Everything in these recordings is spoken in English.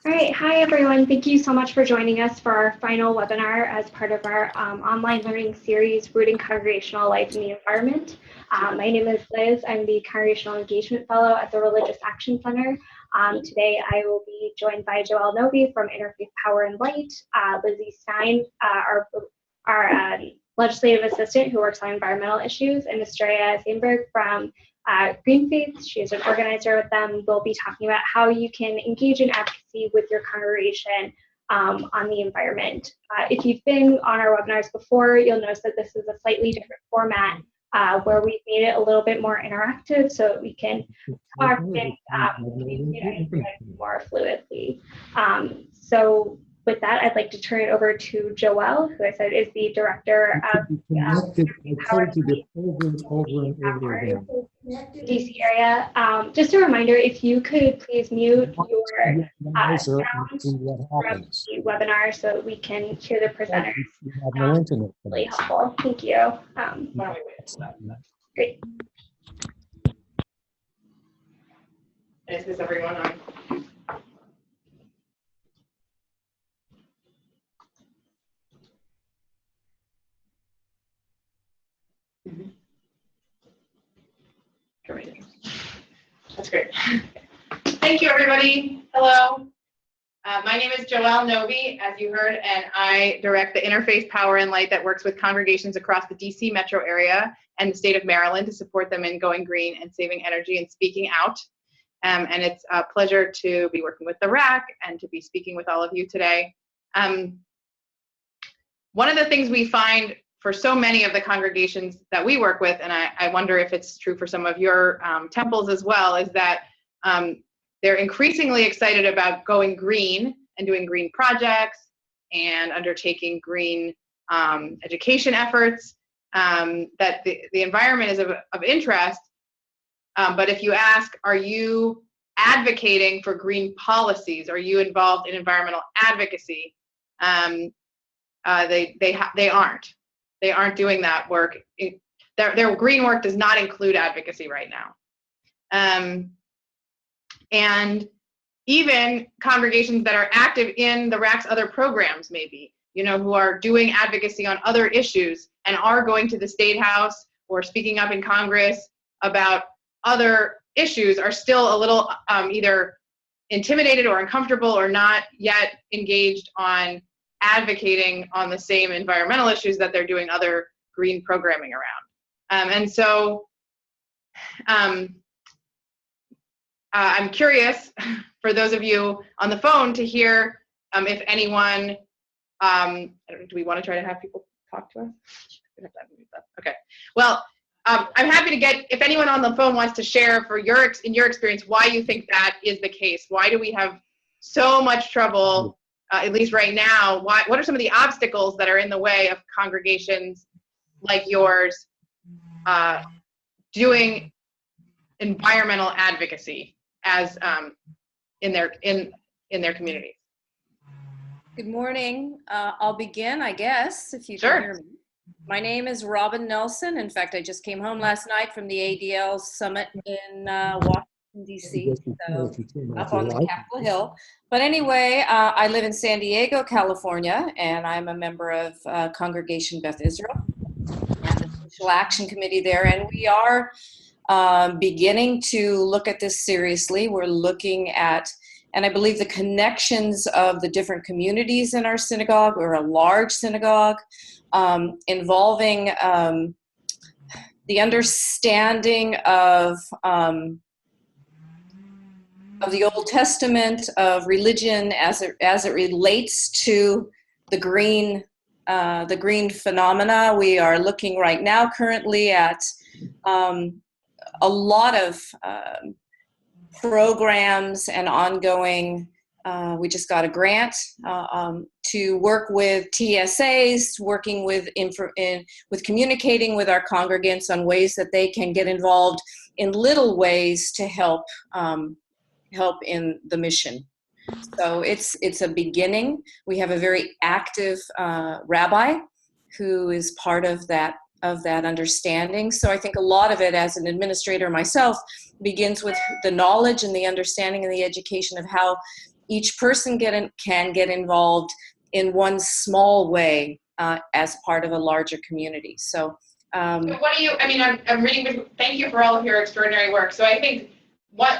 All right, hi everyone. Thank you so much for joining us for our final webinar as part of our online learning series, Rooting Congregational Life in the Environment. My name is Liz. I'm the Congregational Engagement Fellow at the Religious Action Center. Today I will be joined by Joelle Novey from Interfaith Power and Light, Lizzie Stein, our legislative assistant who works on environmental issues, and Estrella Sainburg from GreenFaith. She is an organizer with them. We'll be talking about how you can engage in advocacy with your congregation on the environment. If you've been on our webinars before, you'll notice that this is a slightly different format where we've made it a little bit more interactive so that we can talk and more fluidly. So with that, I'd like to turn it over to Joelle, who I said is the director of DC area. Just a reminder, if you could please mute your sound from the webinar so that we can hear the presenters. Really helpful. Thank you. Great. Is everyone on? That's great. Thank you, everybody. Hello. My name is Joelle Novey, as you heard, and I direct the Interfaith Power and Light that works with congregations across the DC metro area and the state of Maryland to support them in going green and saving energy and speaking out. And it's a pleasure to be working with the RAC and to be speaking with all of you today. One of the things we find for so many of the congregations that we work with, and I wonder if it's true for some of your temples as well, is that they're increasingly excited about going green and doing green projects and undertaking green education efforts, that the environment is of interest. But if you ask, are you advocating for green policies? Are you involved in environmental advocacy? They aren't. They aren't doing that work. Their green work does not include advocacy right now. And even congregations that are active in the RAC's other programs, maybe, who are doing advocacy on other issues and are going to the State House or speaking up in Congress about other issues, are still a little either intimidated or uncomfortable or not yet engaged on advocating on the same environmental issues that they're doing other green programming around. And so I'm curious, for those of you on the phone, to hear if anyone, do we want to try to have people talk to us? Okay, well, I'm happy to get, if anyone on the phone wants to share in your experience, why you think that is the case. Why do we have so much trouble, at least right now? What are some of the obstacles that are in the way of congregations like yours doing environmental advocacy as in their communities? Good morning. I'll begin, I guess, if you Sure. can hear me. My name is Robin Nelson. In fact, I just came home last night from the ADL summit in Washington, D.C., so up on the Capitol Hill. But anyway, I live in San Diego, California, and I'm a member of Congregation Beth Israel and the Social Action Committee there. And we are beginning to look at this seriously. We're looking at, and I believe, the connections of the different communities in our synagogue. We're a large synagogue, involving the understanding of the Old Testament, of religion as it relates to the green phenomena. We are looking right now currently at a lot of programs and ongoing. We just got a grant to work with TSAs, working with communicating with our congregants on ways that they can get involved in little ways to help in the mission. So it's a beginning. We have a very active rabbi who is part of that understanding. So I think a lot of it, as an administrator myself, begins with the knowledge and the understanding and the education of how each person can get involved in one small way as part of a larger community. So what do you, I mean, I'm reading, thank you for all of your extraordinary work. So I think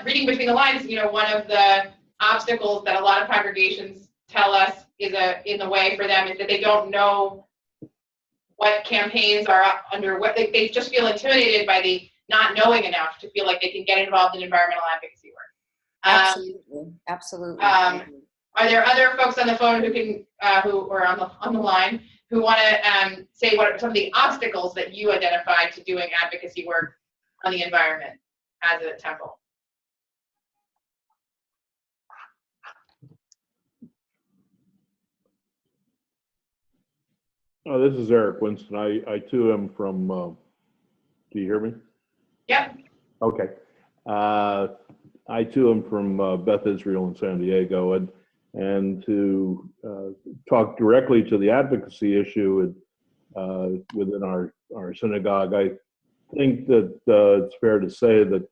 reading between the lines, one of the obstacles that a lot of congregations tell us is in the way for them is that they don't know what campaigns are under, what they just feel intimidated by the not knowing enough to feel like they can get involved in environmental advocacy work. Absolutely. Are there other folks on the phone who can, who are on the line, who want to say what are some of the obstacles that you identified to doing advocacy work on the environment as a temple? This is Eric Winston. I too am from, do you hear me? Yep. Okay. I too am from Beth Israel in San Diego, and to talk directly to the advocacy issue within our synagogue, I think that it's fair to say that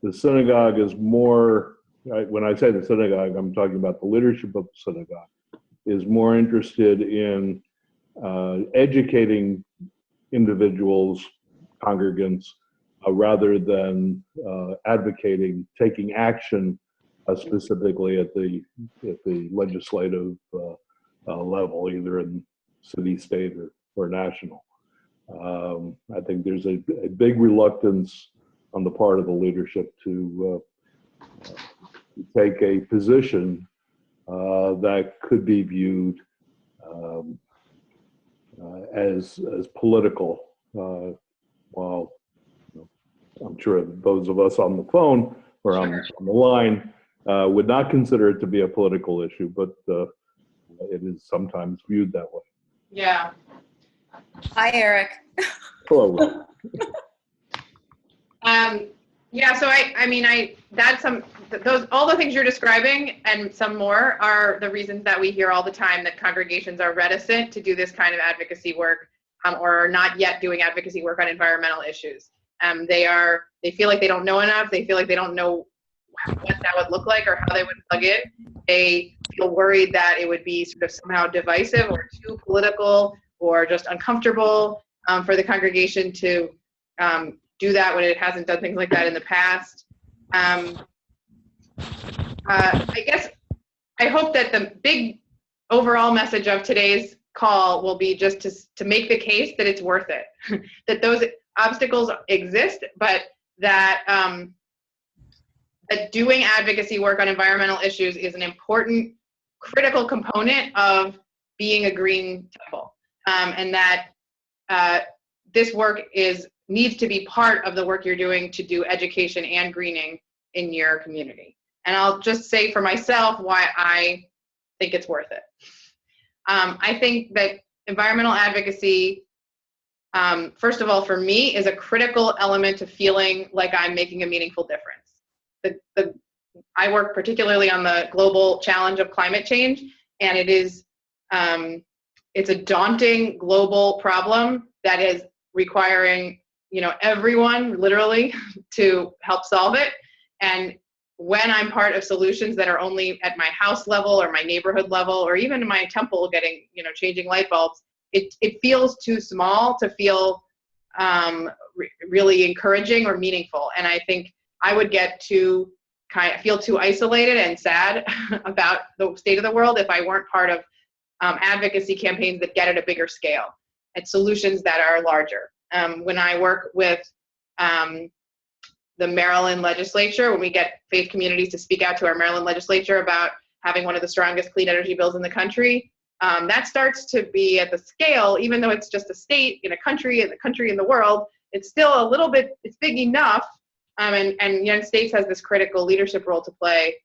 the synagogue is more, when I say the synagogue, I'm talking about the leadership of the synagogue, is more interested in educating individuals, congregants, rather than advocating, taking action specifically at the legislative level, either in city, state, or national. I think there's a big reluctance on the part of the leadership to take a position that could be viewed as political, while I'm sure those of us on the phone or on the line would not consider it to be a political issue, but it is sometimes viewed that way. Yeah. Hi, Eric. Hello. Yeah, so all the things you're describing and some more are the reasons that we hear all the time that congregations are reticent to do this kind of advocacy work, or are not yet doing advocacy work on environmental issues. They feel like they don't know enough. They feel like they don't know what that would look like or how they would plug in. They feel worried that it would be sort of somehow divisive or too political or just uncomfortable for the congregation to do that when it hasn't done things like that in the past. I hope that the big overall message of today's call will be just to make the case that it's worth it, that those obstacles exist, but that that doing advocacy work on environmental issues is an important, critical component of being a green temple, and that this work needs to be part of the work you're doing to do education and greening in your community. And I'll just say for myself why I think it's worth it. I think that environmental advocacy, first of all, for me, is a critical element to feeling like I'm making a meaningful difference. I work particularly on the global challenge of climate change, and it's a daunting global problem that is requiring everyone literally to help solve it. And when I'm part of solutions that are only at my house level or my neighborhood level or even in my temple getting, changing light bulbs, it feels too small to feel really encouraging or meaningful. And I think I would get feel too isolated and sad about the state of the world if I weren't part of advocacy campaigns that get at a bigger scale, at solutions that are larger. When I work with the Maryland legislature, when we get faith communities to speak out to our Maryland legislature about having one of the strongest clean energy bills in the country, that starts to be at the scale, even though it's just a state in a country, in the world, it's still it's big enough. And the United States has this critical leadership role to play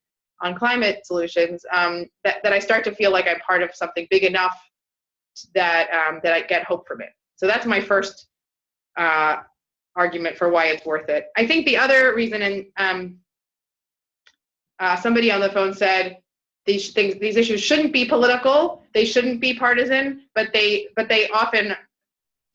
on climate solutions, that I start to feel like I'm part of something big enough that I get hope from it. So that's my first argument for why it's worth it. I think the other reason, and somebody on the phone said these issues shouldn't be political, they shouldn't be partisan, but they often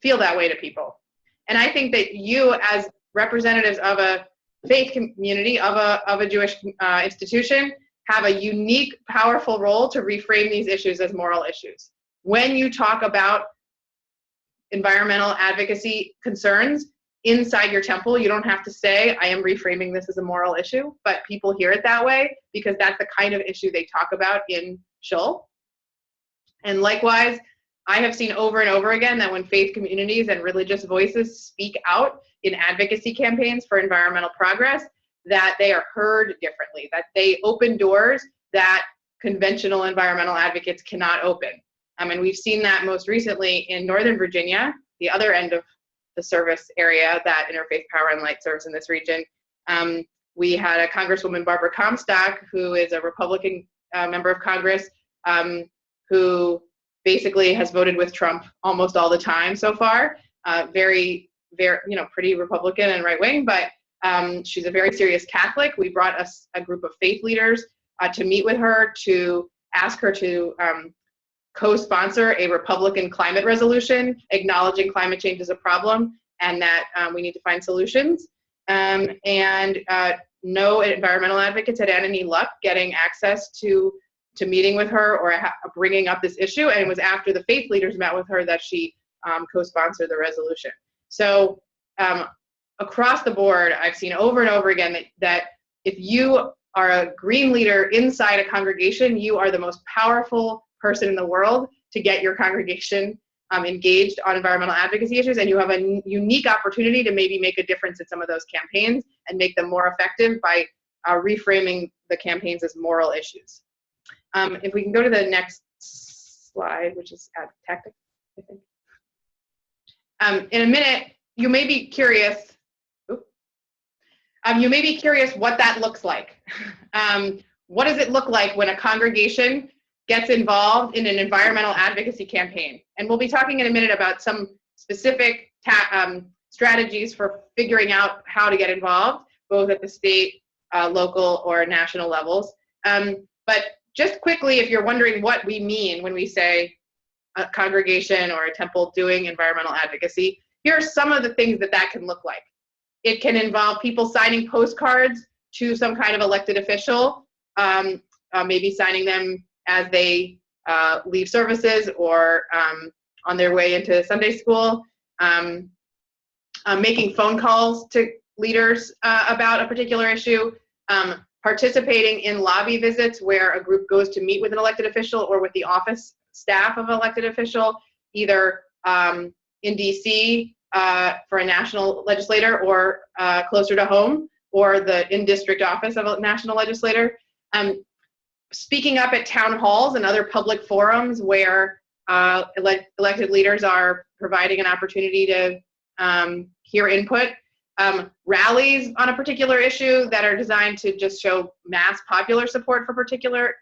feel that way to people. And I think that you, as representatives of a faith community, of a Jewish institution, have a unique, powerful role to reframe these issues as moral issues. When you talk about environmental advocacy concerns inside your temple, you don't have to say, I am reframing this as a moral issue, but people hear it that way because that's the kind of issue they talk about in shul. And likewise, I have seen over and over again that when faith communities and religious voices speak out in advocacy campaigns for environmental progress, that they are heard differently, that they open doors that conventional environmental advocates cannot open. And we've seen that most recently in Northern Virginia, the other end of the service area that Interfaith Power and Light serves in this region. We had a Congresswoman, Barbara Comstock, who is a Republican member of Congress, who basically has voted with Trump almost all the time so far. Very, pretty Republican and right-wing, but she's a very serious Catholic. We brought us a group of faith leaders to meet with her to ask her to co-sponsor a Republican climate resolution acknowledging climate change is a problem and that we need to find solutions. No environmental advocates had any luck getting access to meeting with her or bringing up this issue, and it was after the faith leaders met with her that she co-sponsored the resolution. So across the board, I've seen over and over again that if you are a green leader inside a congregation, you are the most powerful person in the world to get your congregation engaged on environmental advocacy issues, and you have a unique opportunity to maybe make a difference in some of those campaigns and make them more effective by reframing the campaigns as moral issues. If we can go to the next slide, which is tactics, I think. In a minute, you may be curious. You may be curious what that looks like. What does it look like when a congregation gets involved in an environmental advocacy campaign? And we'll be talking in a minute about some specific strategies for figuring out how to get involved, both at the state, local, or national levels. But just quickly, if you're wondering what we mean when we say a congregation or a temple doing environmental advocacy, here are some of the things that can look like. It can involve people signing postcards to some kind of elected official, maybe signing them as they leave services or on their way into Sunday school, making phone calls to leaders about a particular issue, participating in lobby visits where a group goes to meet with an elected official or with the office staff of an elected official, either in DC for a national legislator or closer to home, or the in-district office of a national legislator. Speaking up at town halls and other public forums where elected leaders are providing an opportunity to hear input. Rallies on a particular issue that are designed to just show mass popular support for particular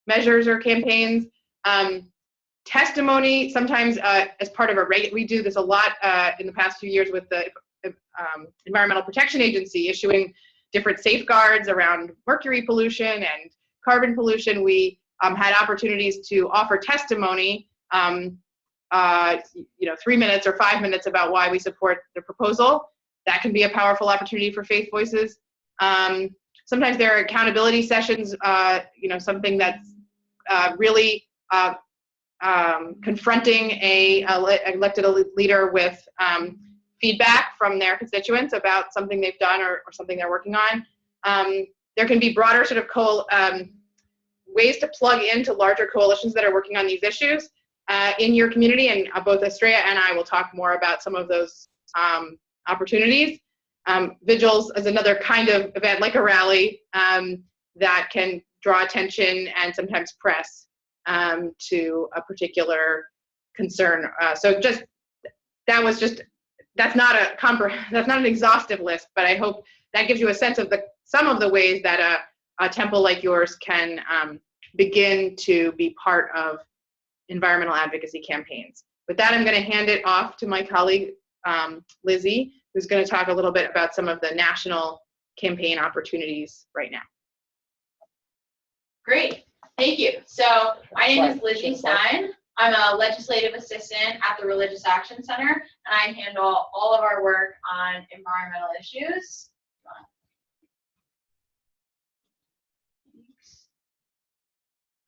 measures or campaigns. Testimony, sometimes as part of we do this a lot in the past few years with the Environmental Protection Agency issuing different safeguards around mercury pollution and carbon pollution. We had opportunities to offer testimony, 3 minutes or 5 minutes about why we support the proposal. That can be a powerful opportunity for faith voices. Sometimes there are accountability sessions, something that's really confronting a elected leader with feedback from their constituents about something they've done or something they're working on. There can be broader sort of ways to plug into larger coalitions that are working on these issues in your community, and both Estrella and I will talk more about some of those opportunities. Vigils is another kind of event, like a rally, that can draw attention and sometimes press to a particular concern. That's not an exhaustive list, but I hope that gives you a sense of some of the ways that a temple like yours can begin to be part of environmental advocacy campaigns. With that, I'm going to hand it off to my colleague, Lizzie, who's going to talk a little bit about some of the national campaign opportunities right now. Great, thank you. So my name is Lizzie Stein. I'm a legislative assistant at the Religious Action Center, and I handle all of our work on environmental issues.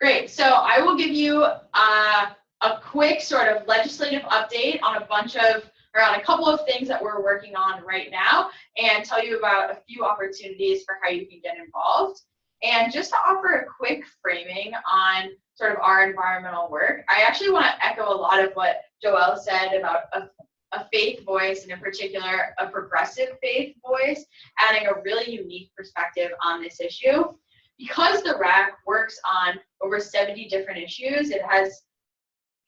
Great. So I will give you a quick sort of legislative update on a couple of things that we're working on right now, and tell you about a few opportunities for how you can get involved. And just to offer a quick framing on sort of our environmental work, I actually want to echo a lot of what Joelle said about a faith voice, and in particular, a progressive faith voice, adding a really unique perspective on this issue. Because the RAC works on over 70 different issues, it has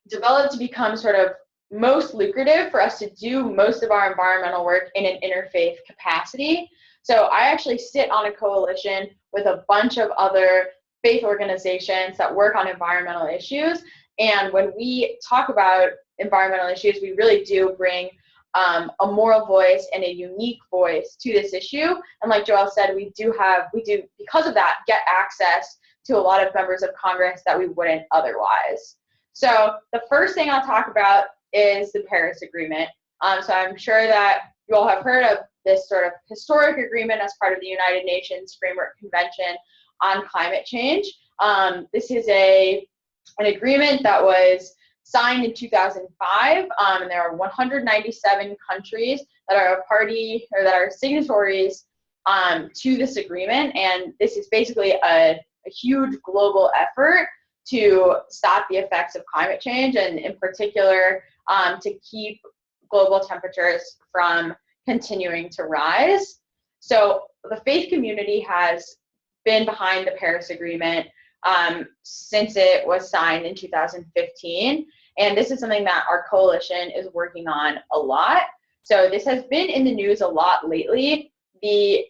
developed to become sort of most lucrative for us to do most of our environmental work in an interfaith capacity. So I actually sit on a coalition with a bunch of other faith organizations that work on environmental issues. And when we talk about environmental issues, we really do bring a moral voice and a unique voice to this issue. And like Joelle said, we do, because of that, get access to a lot of members of Congress that we wouldn't otherwise. So the first thing I'll talk about is the Paris Agreement. So I'm sure that you all have heard of this sort of historic agreement as part of the United Nations Framework Convention on Climate Change. This is an agreement that was signed in 2005, and there are 197 countries that are a party or that are signatories to this agreement, and this is basically a huge global effort to stop the effects of climate change, and in particular to keep global temperatures from continuing to rise. So the faith community has been behind the Paris Agreement since it was signed in 2015. And this is something that our coalition is working on a lot. So this has been in the news a lot lately. The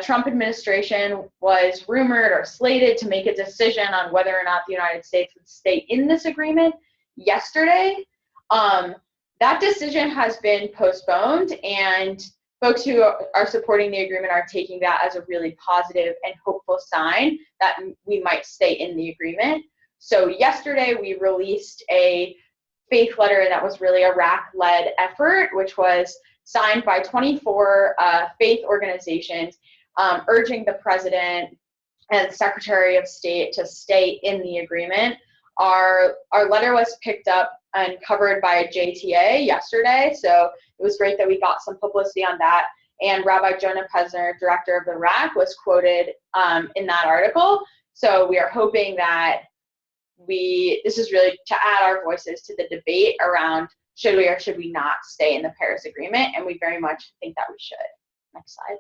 Trump administration was rumored or slated to make a decision on whether or not the United States would stay in this agreement yesterday. That decision has been postponed, and folks who are supporting the agreement are taking that as a really positive and hopeful sign that we might stay in the agreement. So yesterday we released a faith letter that was really a RAC-led effort, which was signed by 24 faith organizations, urging the President and Secretary of State to stay in the agreement. Our letter was picked up and covered by JTA yesterday, so it was great that we got some publicity on that. And Rabbi Jonah Pesner, director of the RAC, was quoted in that article. So we are hoping that this is really to add our voices to the debate around should we or should we not stay in the Paris Agreement, and we very much think that we should. Next slide.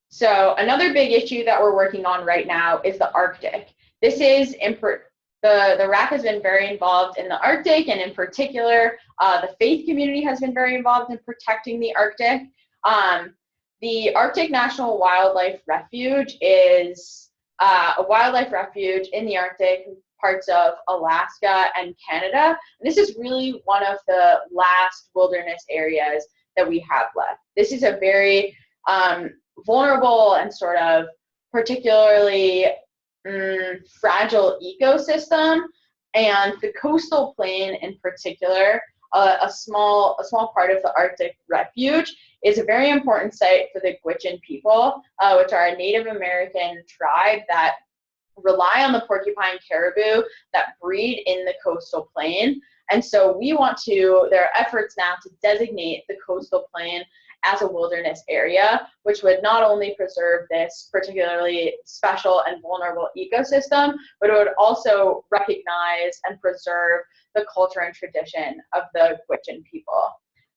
So another big issue that we're working on right now is the Arctic. This is the RAC has been very involved in the Arctic, and in particular, the faith community has been very involved in protecting the Arctic. The Arctic National Wildlife Refuge is a wildlife refuge in the Arctic, parts of Alaska and Canada. And this is really one of the last wilderness areas that we have left. This is a very vulnerable and sort of particularly fragile ecosystem, and the coastal plain in particular, a small part of the Arctic Refuge, is a very important site for the Gwich'in people, which are a Native American tribe that rely on the porcupine caribou that breed in the coastal plain. And so there are efforts now to designate the coastal plain as a wilderness area, which would not only preserve this particularly special and vulnerable ecosystem, but it would also recognize and preserve the culture and tradition of the Gwich'in people.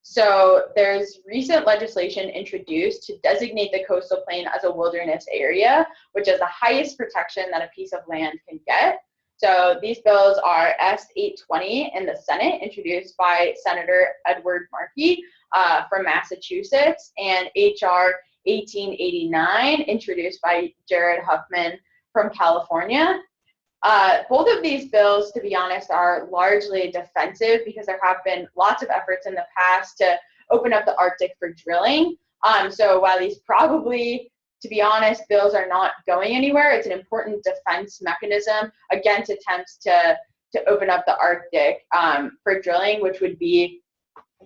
So there's recent legislation introduced to designate the coastal plain as a wilderness area, which is the highest protection that a piece of land can get. So these bills are S-820 in the Senate, introduced by Senator Edward Markey from Massachusetts, and H.R. 1889, introduced by Jared Huffman from California. Both of these bills, to be honest, are largely defensive because there have been lots of efforts in the past to open up the Arctic for drilling. So while these probably, to be honest, bills are not going anywhere, it's an important defense mechanism against attempts to open up the Arctic for drilling, which would be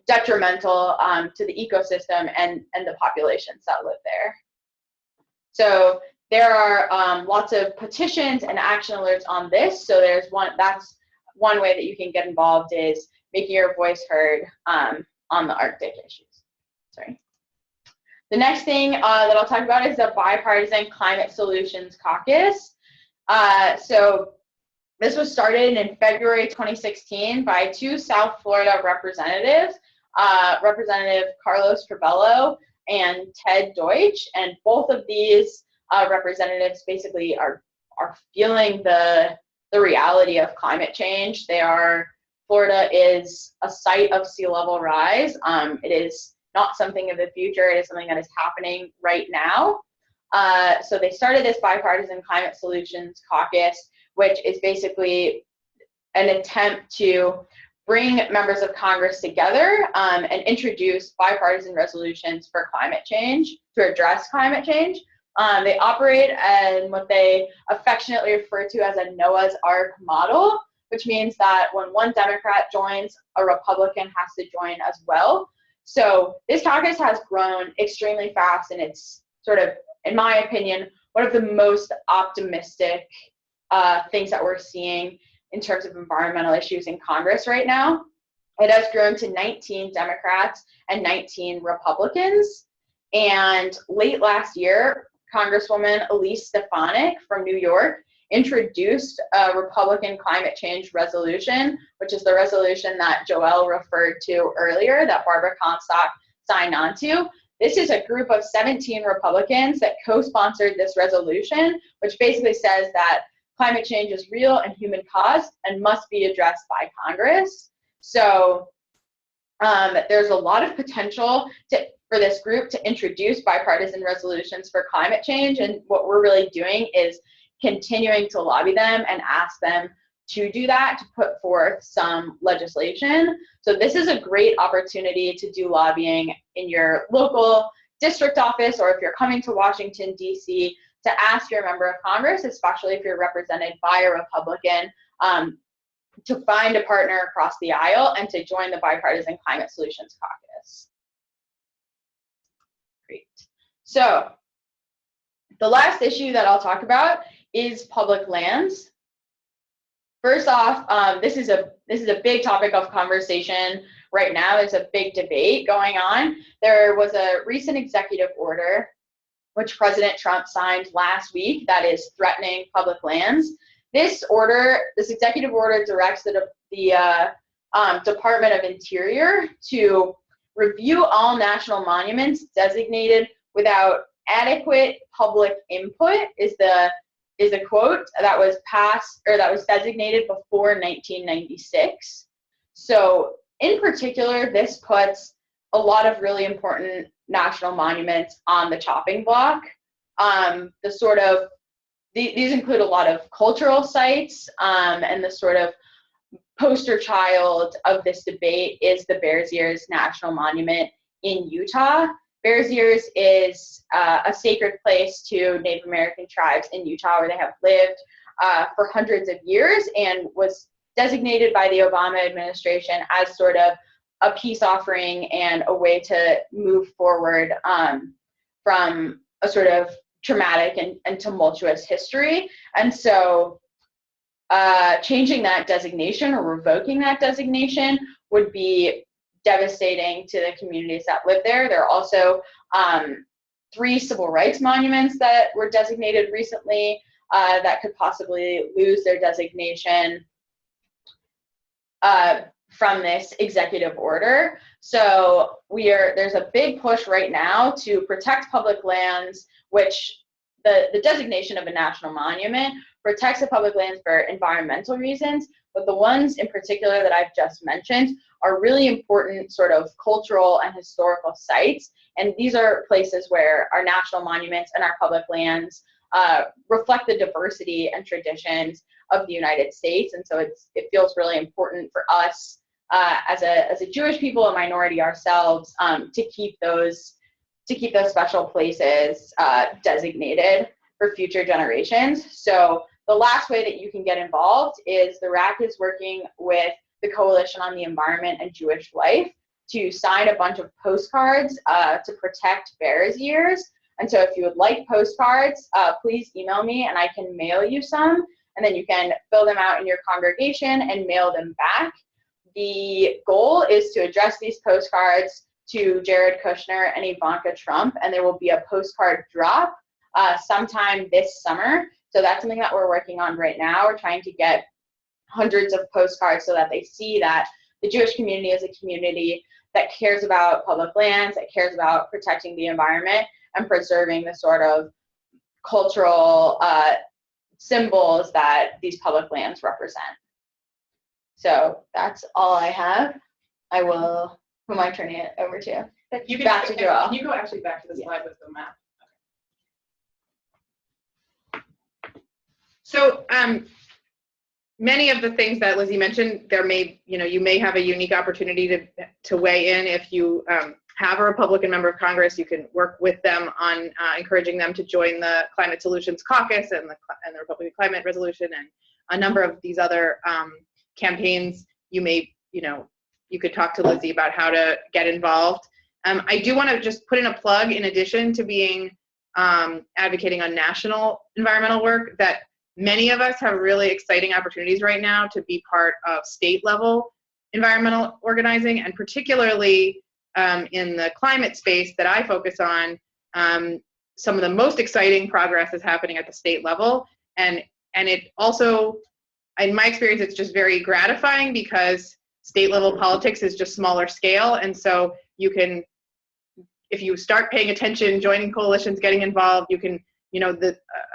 detrimental to the ecosystem and the populations that live there. So there are lots of petitions and action alerts on this. So that's one way that you can get involved, is making your voice heard on the Arctic issues. Sorry. The next thing that I'll talk about is the Bipartisan Climate Solutions Caucus. So this was started in February 2016 by two South Florida representatives, Representative Carlos Trabello and Ted Deutsch, and both of these representatives basically are feeling the reality of climate change. Florida is a site of sea level rise. It is not something of the future. It is something that is happening right now. So they started this Bipartisan Climate Solutions Caucus, which is basically an attempt to bring members of Congress together and introduce bipartisan resolutions for climate change, to address climate change. They operate in what they affectionately refer to as a Noah's Ark model, which means that when one Democrat joins, a Republican has to join as well. So this caucus has grown extremely fast, and it's sort of, in my opinion, one of the most optimistic things that we're seeing in terms of environmental issues in Congress right now. It has grown to 19 Democrats and 19 Republicans. And late last year, Congresswoman Elise Stefanik from New York introduced a Republican climate change resolution, which is the resolution that Joelle referred to earlier, that Barbara Comstock signed on to. This is a group of 17 Republicans that co-sponsored this resolution, which basically says that climate change is real and human caused and must be addressed by Congress. So there's a lot of potential for this group to introduce bipartisan resolutions for climate change, and what we're really doing is continuing to lobby them and ask them to do that, to put forth some legislation. So this is a great opportunity to do lobbying in your local district office, or if you're coming to Washington, D.C., to ask your member of Congress, especially if you're represented by a Republican, to find a partner across the aisle and to join the Bipartisan Climate Solutions Caucus. Great. So the last issue that I'll talk about is public lands. First off, this is a big topic of conversation right now. There's a big debate going on. There was a recent executive order which President Trump signed last week that is threatening public lands. This executive order directs the Department of Interior to review all national monuments designated without adequate public input, is a quote that was designated before 1996. So in particular, this puts a lot of really important national monuments on the chopping block. These include a lot of cultural sites, and the sort of poster child of this debate is the Bears Ears National Monument in Utah. Bears Ears is a sacred place to Native American tribes in Utah, where they have lived for hundreds of years, and was designated by the Obama administration as sort of a peace offering and a way to move forward from a sort of traumatic and tumultuous history. And so changing that designation or revoking that designation would be devastating to the communities that live there. There are also 3 civil rights monuments that were designated recently that could possibly lose their designation from this executive order. So there's a big push right now to protect public lands, which the designation of a national monument protects the public lands for environmental reasons, but the ones in particular that I've just mentioned are really important sort of cultural and historical sites. And these are places where our national monuments and our public lands reflect the diversity and traditions of the United States. And so it feels really important for us as a Jewish people, a minority ourselves, to keep those special places designated for future generations. So the last way that you can get involved is the RAC is working with the Coalition on the Environment and Jewish Life to sign a bunch of postcards to protect Bears Ears. And so if you would like postcards, please email me and I can mail you some, and then you can fill them out in your congregation and mail them back. The goal is to address these postcards to Jared Kushner and Ivanka Trump, and there will be a postcard drop sometime this summer. So that's something that we're working on right now. We're trying to get hundreds of postcards so that they see that the Jewish community is a community that cares about public lands, that cares about protecting the environment and preserving the sort of cultural symbols that these public lands represent. So that's all I have. Who am I turning it over to? You back to Joelle. Can you go actually back to the slide with the map? So many of the things that Lizzie mentioned, you may have a unique opportunity to weigh in. If you have a Republican member of Congress, you can work with them on encouraging them to join the Climate Solutions Caucus and the Republican Climate Resolution and a number of these other campaigns. You could talk to Lizzie about how to get involved. I do want to just put in a plug, in addition to being advocating on national environmental work, that many of us have really exciting opportunities right now to be part of state level environmental organizing, and particularly in the climate space that I focus on, some of the most exciting progress is happening at the state level. And it also, in my experience, it's just very gratifying because state level politics is just smaller scale. And so you can, if you start paying attention, joining coalitions, getting involved, you can,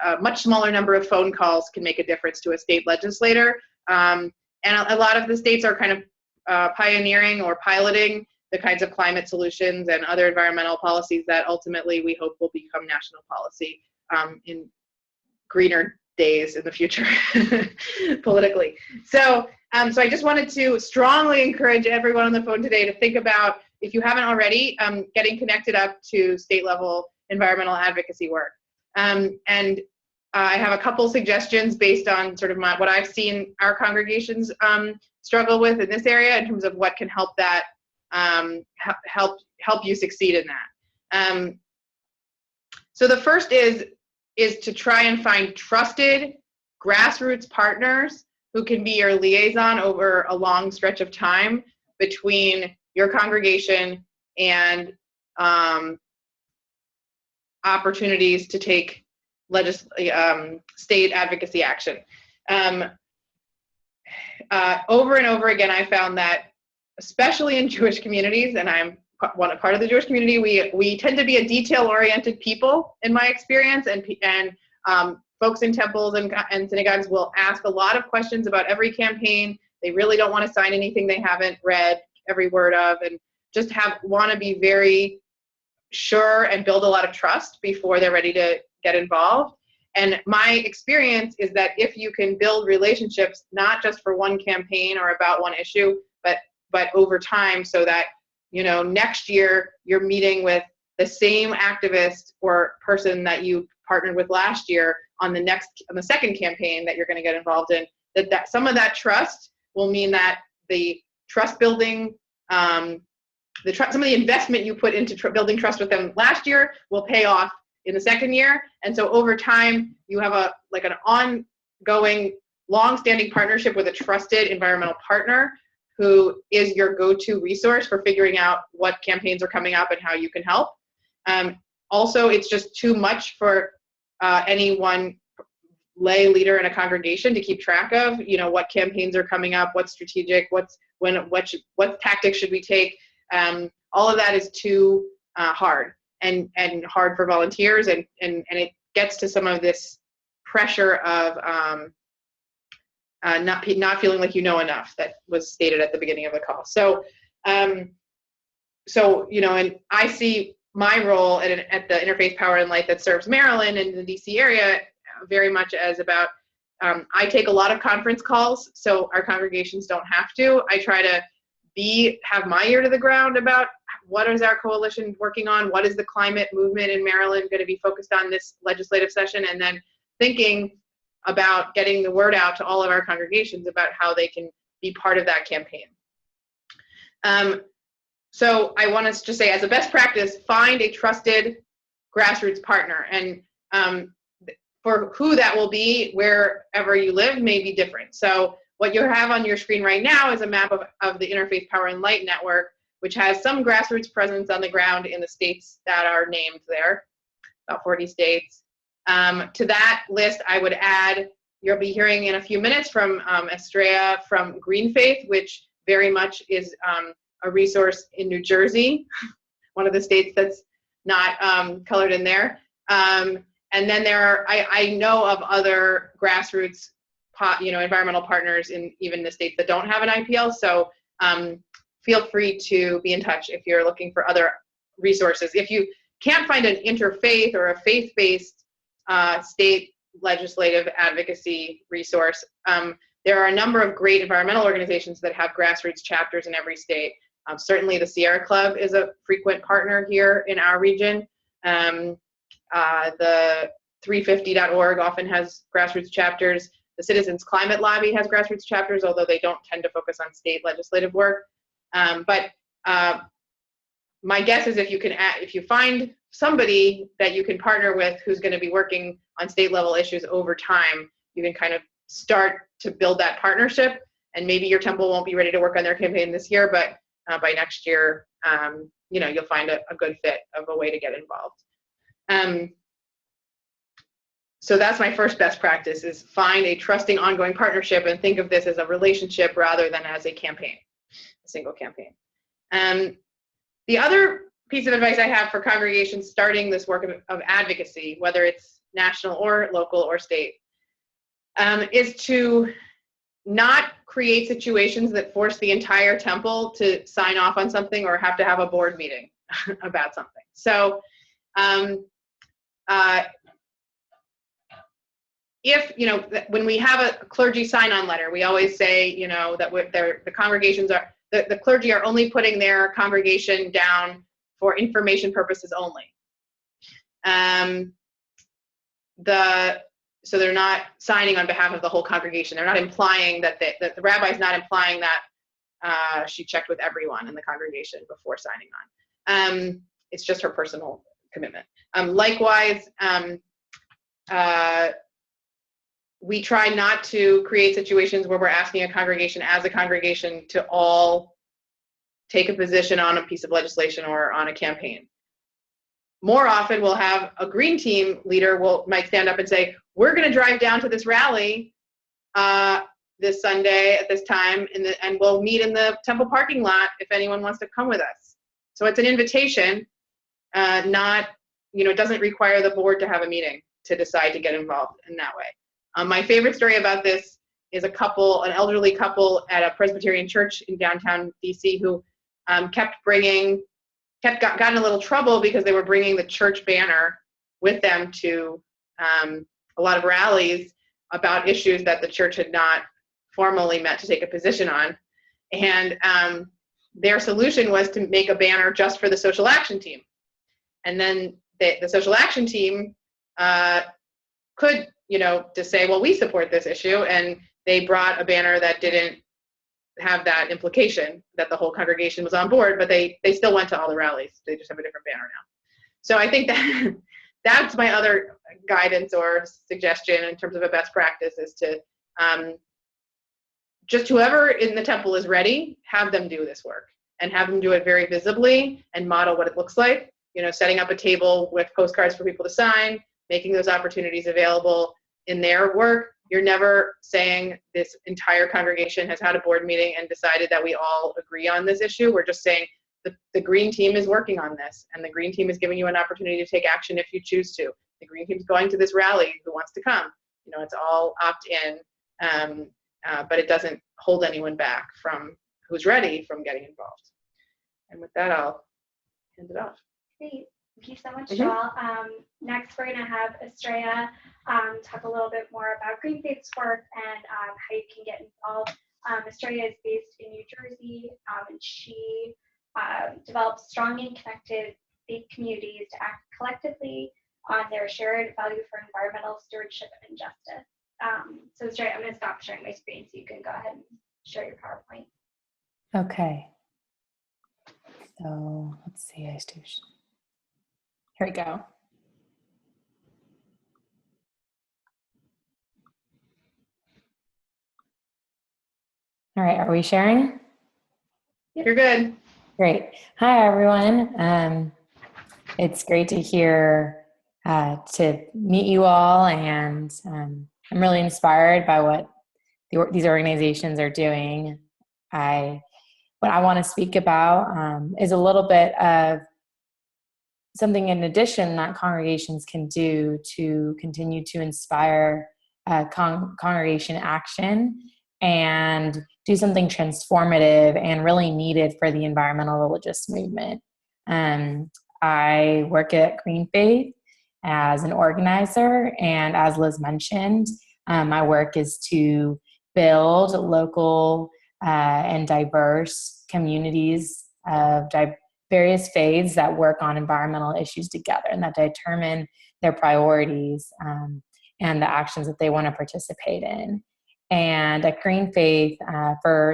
a much smaller number of phone calls can make a difference to a state legislator. And a lot of the states are kind of pioneering or piloting the kinds of climate solutions and other environmental policies that ultimately we hope will become national policy in greener days in the future politically. So I just wanted to strongly encourage everyone on the phone today to think about, if you haven't already, getting connected up to state level environmental advocacy work. And I have a couple suggestions based on sort of what I've seen our congregations struggle with in this area in terms of what can help that help you succeed in that. So the first is to try and find trusted grassroots partners who can be your liaison over a long stretch of time between your congregation and opportunities to take state advocacy action. Over and over again, I found that, especially in Jewish communities, and I'm part of the Jewish community, we tend to be a detail-oriented people, in my experience, and folks in temples and synagogues will ask a lot of questions about every campaign. They really don't want to sign anything they haven't read every word of, and just want to be very sure and build a lot of trust before they're ready to get involved. And my experience is that if you can build relationships, not just for one campaign or about one issue, but over time, so that next year you're meeting with the same activist or person that you partnered with last year on the second campaign that you're going to get involved in, that some of that trust will mean that the trust building, some of the investment you put into building trust with them last year will pay off in the second year. And so over time, you have an ongoing, long-standing partnership with a trusted environmental partner who is your go-to resource for figuring out what campaigns are coming up and how you can help. Also, it's just too much for any one lay leader in a congregation to keep track of, what campaigns are coming up, what's strategic, what tactics should we take. All of that is too hard and hard for volunteers, and it gets to some of this pressure of not feeling like you know enough that was stated at the beginning of the call. So, and I see my role at the Interfaith Power and Light that serves Maryland and the DC area very much as about, I take a lot of conference calls, so our congregations don't have to. I try to have my ear to the ground about what is our coalition working on, what is the climate movement in Maryland going to be focused on this legislative session, and then thinking about getting the word out to all of our congregations about how they can be part of that campaign. So I want us to say, as a best practice, find a trusted grassroots partner. And for who that will be, wherever you live, may be different. So what you have on your screen right now is a map of the Interfaith Power and Light Network, which has some grassroots presence on the ground in the states that are named there, about 40 states. To that list, I would add, you'll be hearing in a few minutes from Estrella from GreenFaith, which very much is a resource in New Jersey, one of the states that's not colored in there. And then I know of other grassroots, environmental partners in even the states that don't have an IPL. So feel free to be in touch if you're looking for other resources. If you can't find an interfaith or a faith-based state legislative advocacy resource, there are a number of great environmental organizations that have grassroots chapters in every state. Certainly the Sierra Club is a frequent partner here in our region. The 350.org often has grassroots chapters. The Citizens Climate Lobby has grassroots chapters, although they don't tend to focus on state legislative work. But my guess is if you find somebody that you can partner with who's going to be working on state level issues over time, you can kind of start to build that partnership. And maybe your temple won't be ready to work on their campaign this year, but by next year, you'll find a good fit of a way to get involved. So that's my first best practice, is find a trusting ongoing partnership and think of this as a relationship rather than as a campaign, a single campaign. The other piece of advice I have for congregations starting this work of advocacy, whether it's national or local or state, is to not create situations that force the entire temple to sign off on something or have to have a board meeting about something. So if, when we have a clergy sign-on letter, we always say, that the congregations are, the clergy are only putting their congregation down for information purposes only. So they're not signing on behalf of the whole congregation. They're not implying that the rabbi's not implying that she checked with everyone in the congregation before signing on. It's just her personal commitment. Likewise, we try not to create situations where we're asking a congregation as a congregation to all take a position on a piece of legislation or on a campaign. More often we'll have a green team leader might stand up and say, we're going to drive down to this rally this Sunday at this time, and we'll meet in the temple parking lot if anyone wants to come with us. So it's an invitation, not, it doesn't require the board to have a meeting to decide to get involved in that way. My favorite story about this is an elderly couple at a Presbyterian church in downtown DC who got in a little trouble because they were bringing the church banner with them to a lot of rallies about issues that the church had not formally met to take a position on. And their solution was to make a banner just for the social action team. And then the social action team could, to say, well, we support this issue. And they brought a banner that didn't have that implication that the whole congregation was on board, but they still went to all the rallies. They just have a different banner now. So I think that's my other guidance or suggestion in terms of a best practice, is to just whoever in the temple is ready, have them do this work and have them do it very visibly and model what it looks like. Setting up a table with postcards for people to sign, making those opportunities available in their work. You're never saying this entire congregation has had a board meeting and decided that we all agree on this issue. We're just saying the green team is working on this, and the green team is giving you an opportunity to take action if you choose to. The green team is going to this rally. Who wants to come? It's all opt-in, but it doesn't hold anyone back from who's ready from getting involved. And with that, I'll hand it off. Great. Thank you so much, Joelle. Next, we're going to have Estrella talk a little bit more about GreenFaith's work and how you can get involved. Estrella is based in New Jersey, and she develops strong and connected faith communities to act collectively on their shared value for environmental stewardship and justice. So Estrella, I'm going to stop sharing my screen so you can go ahead and share your PowerPoint. Okay. So let's see. Here we go. All right, are we sharing? You're good. Great. Hi, everyone. It's great to meet you all, and I'm really inspired by what these organizations are doing. What I want to speak about is a little bit of something in addition that congregations can do to continue to inspire congregation action and do something transformative and really needed for the environmental religious movement. I work at GreenFaith as an organizer, and as Liz mentioned, my work is to build local and diverse communities of various faiths that work on environmental issues together and that determine their priorities and the actions that they want to participate in. And at GreenFaith,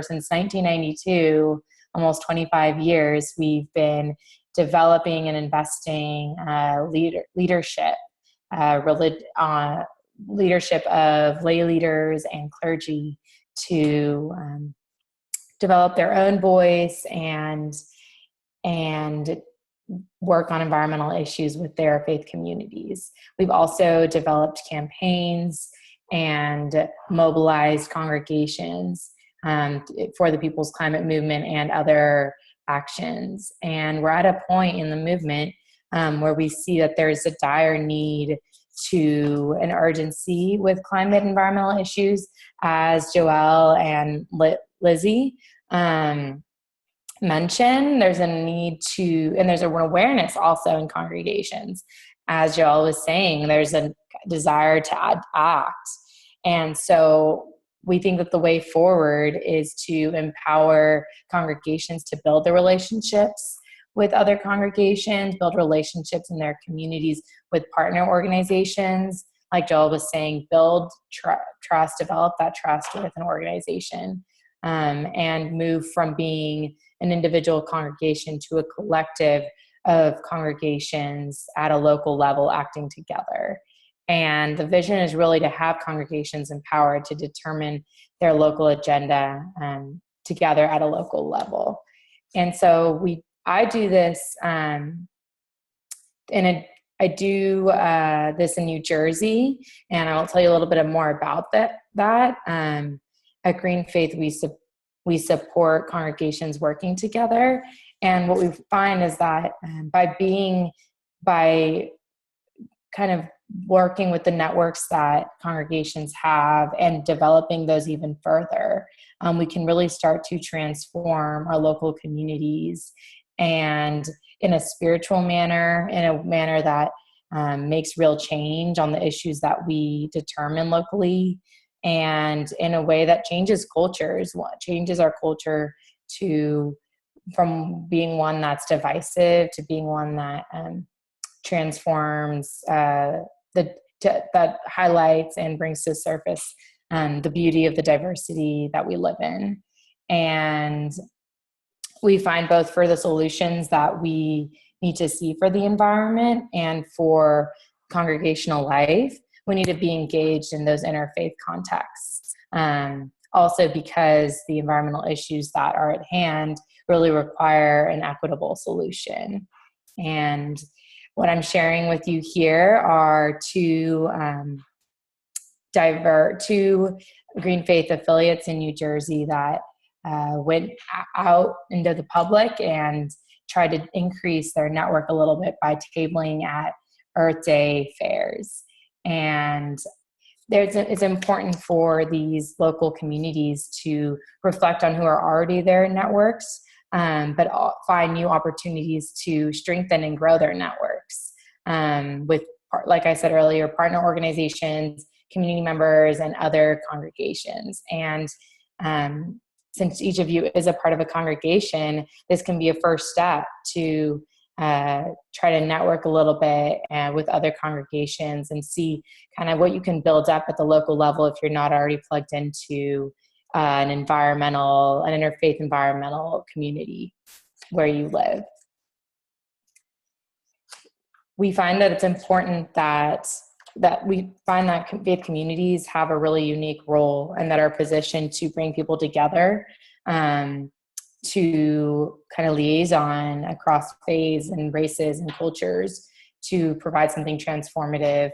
since 1992, almost 25 years, we've been developing and investing leadership of lay leaders and clergy to develop their own voice and work on environmental issues with their faith communities. We've also developed campaigns and mobilized congregations for the People's Climate Movement and other actions. And we're at a point in the movement where we see that there's a dire need to an urgency with climate and environmental issues, as Joelle and Lizzie mentioned. There's a need to, and there's an awareness also in congregations. As Joelle was saying, there's a desire to act. And so we think that the way forward is to empower congregations to build the relationships with other congregations, build relationships in their communities with partner organizations. Like Joelle was saying, build trust, develop that trust with an organization, and move from being an individual congregation to a collective of congregations at a local level acting together. And the vision is really to have congregations empowered to determine their local agenda together at a local level. And so I do this, I do this in New Jersey, and I'll tell you a little bit more about that. At GreenFaith, we support congregations working together. And what we find is that by kind of working with the networks that congregations have and developing those even further, we can really start to transform our local communities, and in a spiritual manner, in a manner that makes real change on the issues that we determine locally, and in a way that changes cultures, changes our culture from being one that's divisive to being one that transforms, that highlights and brings to the surface the beauty of the diversity that we live in. And we find both for the solutions that we need to see for the environment and for congregational life, we need to be engaged in those interfaith contexts. Also because the environmental issues that are at hand really require an equitable solution. And what I'm sharing with you here are two GreenFaith affiliates in New Jersey that went out into the public and tried to increase their network a little bit by tabling at Earth Day fairs. And it's important for these local communities to reflect on who are already their networks, but find new opportunities to strengthen and grow their networks with, like I said earlier, partner organizations, community members, and other congregations. And since each of you is a part of a congregation, this can be a first step to try to network a little bit with other congregations and see kind of what you can build up at the local level if you're not already plugged into an interfaith environmental community where you live. We find that it's important that that we find that faith communities have a really unique role and that are positioned to bring people together, to kind of liaison across faiths and races and cultures to provide something transformative,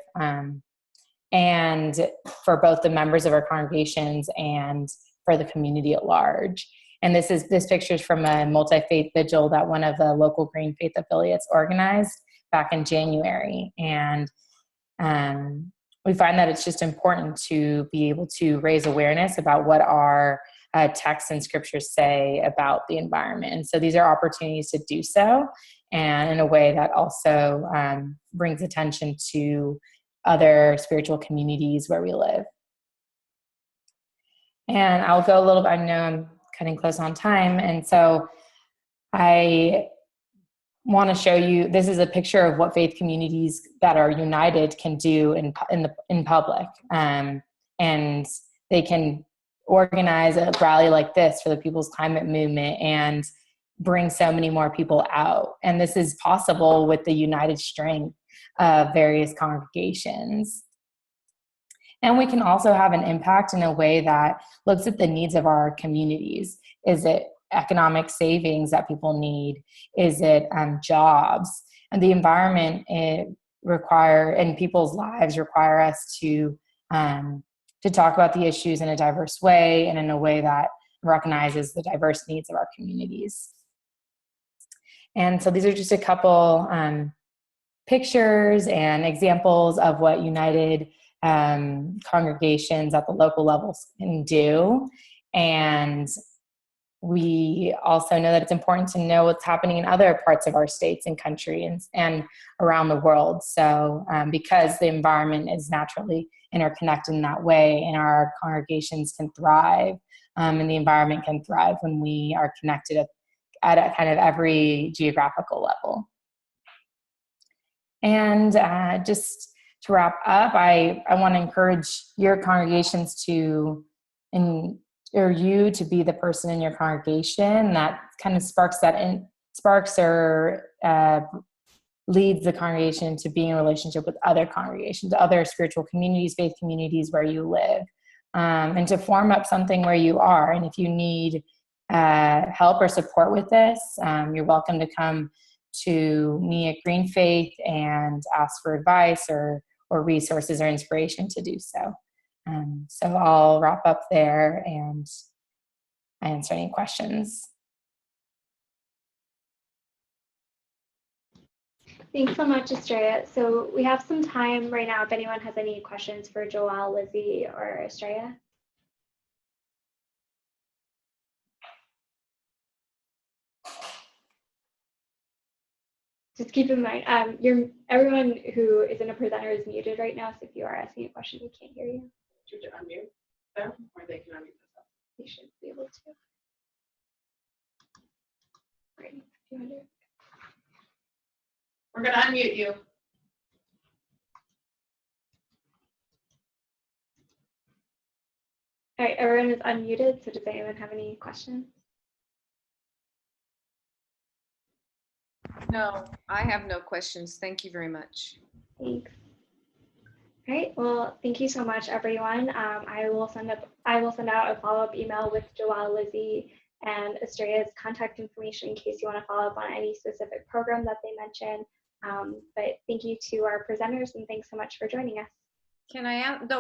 and for both the members of our congregations and for the community at large. And this picture is from a multi-faith vigil that one of the local GreenFaith affiliates organized back in January. And we find that it's just important to be able to raise awareness about what our texts and scriptures say about the environment. And so these are opportunities to do so, and in a way that also brings attention to other spiritual communities where we live. And I'll go a little bit, I know I'm cutting close on time, and so I want to show you, this is a picture of what faith communities that are united can do in public. And they can organize a rally like this for the People's Climate Movement and bring so many more people out. And this is possible with the united strength of various congregations. And we can also have an impact in a way that looks at the needs of our communities. Is it economic savings that people need? Is it jobs? And the environment and people's lives require us to talk about the issues in a diverse way and in a way that recognizes the diverse needs of our communities. And so these are just a couple pictures and examples of what united congregations at the local levels can do. And we also know that it's important to know what's happening in other parts of our states and country and around the world. So because the environment is naturally interconnected in that way, and our congregations can thrive, and the environment can thrive when we are connected at a kind of every geographical level. And just to wrap up, I want to encourage your congregations or you to be the person in your congregation that kind of sparks or leads the congregation to be in a relationship with other congregations, other spiritual communities, faith communities where you live, and to form up something where you are. And if you need help or support with this, you're welcome to come to me at GreenFaith and ask for advice or resources or inspiration to do so. So I'll wrap up there and answer any questions. Thanks so much, Estrella. So we have some time right now if anyone has any questions for Joelle, Lizzie, or Estrella. Just keep in mind, everyone who isn't a presenter is muted right now, so if you are asking a question, we can't hear you. Should you unmute them, or they can unmute themselves? You should be able to. Great. You want to do it? We're going to unmute you. All right, everyone is unmuted, so does anyone have any questions? No, I have no questions. Thank you very much. Thanks. All right, well, thank you so much, everyone. I will send out a follow-up email with Joelle, Lizzie, and Estrella's contact information in case you want to follow up on any specific program that they mentioned. But thank you to our presenters, and thanks so much for joining us. Can I ask,